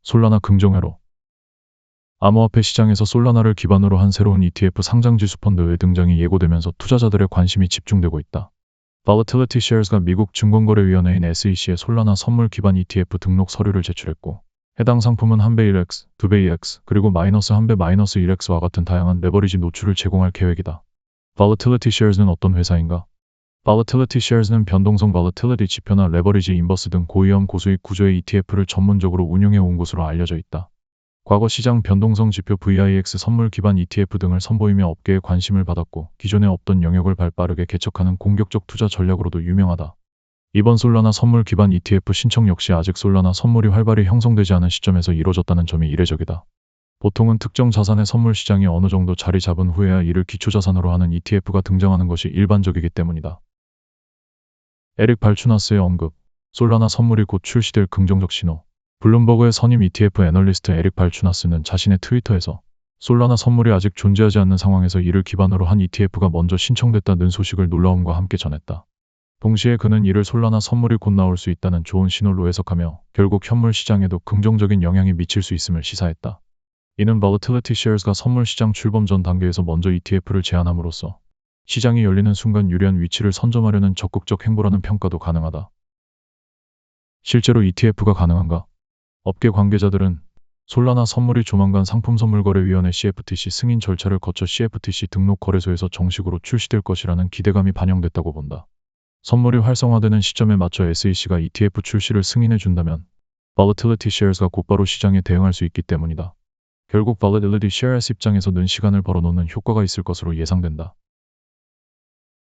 솔라나 긍정회로. 암호화폐 시장에서 솔라나를 기반으로 한 새로운 ETF 상장지수 펀드의 등장이 예고되면서 투자자들의 관심이 집중되고 있다. Volatility Shares가 미국 증권거래위원회인 SEC에 솔라나 선물 기반 ETF 등록 서류를 제출했고, 해당 상품은 1배 1x, 2배 2x, 그리고 마이너스 1배 마이너스 1x와 같은 다양한 레버리지 노출을 제공할 계획이다. Volatility Shares는 어떤 회사인가? Volatility Shares는 변동성 Volatility 지표나 레버리지 인버스 등 고위험 고수익 구조의 ETF를 전문적으로 운용해 온 곳으로 알려져 있다. 과거 시장 변동성 지표 VIX 선물 기반 ETF 등을 선보이며 업계의 관심을 받았고, 기존에 없던 영역을 발빠르게 개척하는 공격적 투자 전략으로도 유명하다. 이번 솔라나 선물 기반 ETF 신청 역시 아직 솔라나 선물이 활발히 형성되지 않은 시점에서 이뤄졌다는 점이 이례적이다. 보통은 특정 자산의 선물 시장이 어느 정도 자리 잡은 후에야 이를 기초자산으로 하는 ETF가 등장하는 것이 일반적이기 때문이다. 에릭 발추나스의 언급, 솔라나 선물이 곧 출시될 긍정적 신호. 블룸버그의 선임 ETF 애널리스트 에릭 발추나스는 자신의 트위터에서 솔라나 선물이 아직 존재하지 않는 상황에서 이를 기반으로 한 ETF가 먼저 신청됐다는 소식을 놀라움과 함께 전했다. 동시에 그는 이를 솔라나 선물이 곧 나올 수 있다는 좋은 신호로 해석하며 결국 현물 시장에도 긍정적인 영향이 미칠 수 있음을 시사했다. 이는 Volatility Shares가 선물 시장 출범 전 단계에서 먼저 ETF를 제안함으로써 시장이 열리는 순간 유리한 위치를 선점하려는 적극적 행보라는 평가도 가능하다. 실제로 ETF가 가능한가? 업계 관계자들은 솔라나 선물이 조만간 상품선물거래위원회 CFTC 승인 절차를 거쳐 CFTC 등록 거래소에서 정식으로 출시될 것이라는 기대감이 반영됐다고 본다. 선물이 활성화되는 시점에 맞춰 SEC가 ETF 출시를 승인해 준다면 Volatility Shares가 곧바로 시장에 대응할 수 있기 때문이다. 결국 Volatility Shares 입장에서는 시간을 벌어놓는 효과가 있을 것으로 예상된다.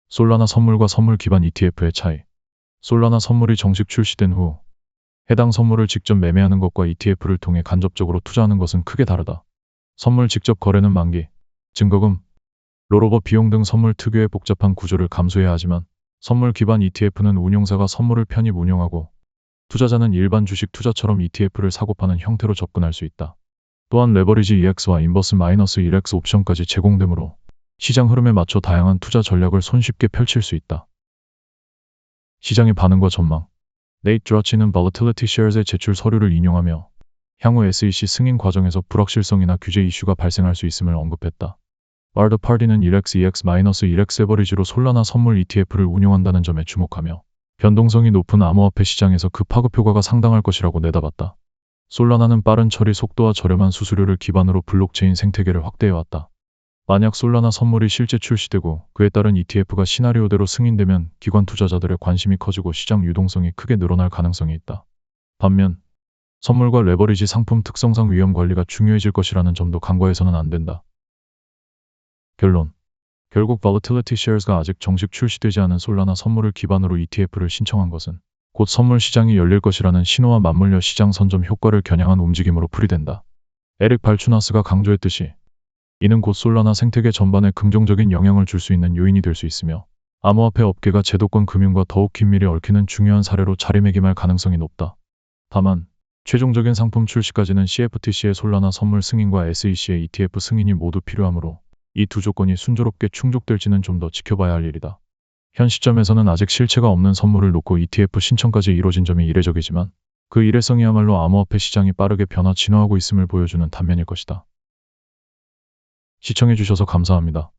솔라나 선물과 선물 기반 ETF의 차이. 솔라나 선물이 정식 출시된 후 해당 선물을 직접 매매하는 것과 ETF를 통해 간접적으로 투자하는 것은 크게 다르다. 선물 직접 거래는 만기, 증거금, 롤오버 비용 등 선물 특유의 복잡한 구조를 감수해야 하지만 선물 기반 ETF는 운용사가 선물을 편입 운용하고 투자자는 일반 주식 투자처럼 ETF를 사고 파는 형태로 접근할 수 있다. 또한 레버리지 EX와 인버스 -1x 옵션까지 제공되므로 시장 흐름에 맞춰 다양한 투자 전략을 손쉽게 펼칠 수 있다. 시장의 반응과 전망. 네이트 드라치는 Volatility Shares의 제출 서류를 인용하며 향후 SEC 승인 과정에서 불확실성이나 규제 이슈가 발생할 수 있음을 언급했다. 와드 파티는 1x, 2x-1x 레버리지로 솔라나 선물 ETF를 운용한다는 점에 주목하며 변동성이 높은 암호화폐 시장에서 그 파급 효과가 상당할 것이라고 내다봤다. 솔라나는 빠른 처리 속도와 저렴한 수수료를 기반으로 블록체인 생태계를 확대해왔다. 만약 솔라나 선물이 실제 출시되고 그에 따른 ETF가 시나리오대로 승인되면 기관 투자자들의 관심이 커지고 시장 유동성이 크게 늘어날 가능성이 있다. 반면 선물과 레버리지 상품 특성상 위험 관리가 중요해질 것이라는 점도 간과해서는 안 된다. 결론. 결국 Volatility Shares가 아직 정식 출시되지 않은 솔라나 선물을 기반으로 ETF를 신청한 것은 곧 선물 시장이 열릴 것이라는 신호와 맞물려 시장 선점 효과를 겨냥한 움직임으로 풀이된다. 에릭 발추나스가 강조했듯이 이는 곧 솔라나 생태계 전반에 긍정적인 영향을 줄 수 있는 요인이 될 수 있으며 암호화폐 업계가 제도권 금융과 더욱 긴밀히 얽히는 중요한 사례로 자리매김할 가능성이 높다. 다만 최종적인 상품 출시까지는 CFTC의 솔라나 선물 승인과 SEC의 ETF 승인이 모두 필요하므로 이 두 조건이 순조롭게 충족될지는 좀 더 지켜봐야 할 일이다. 현 시점에서는 아직 실체가 없는 선물을 놓고 ETF 신청까지 이뤄진 점이 이례적이지만 그 이례성이야말로 암호화폐 시장이 빠르게 변화 진화하고 있음을 보여주는 단면일 것이다. 시청해주셔서 감사합니다.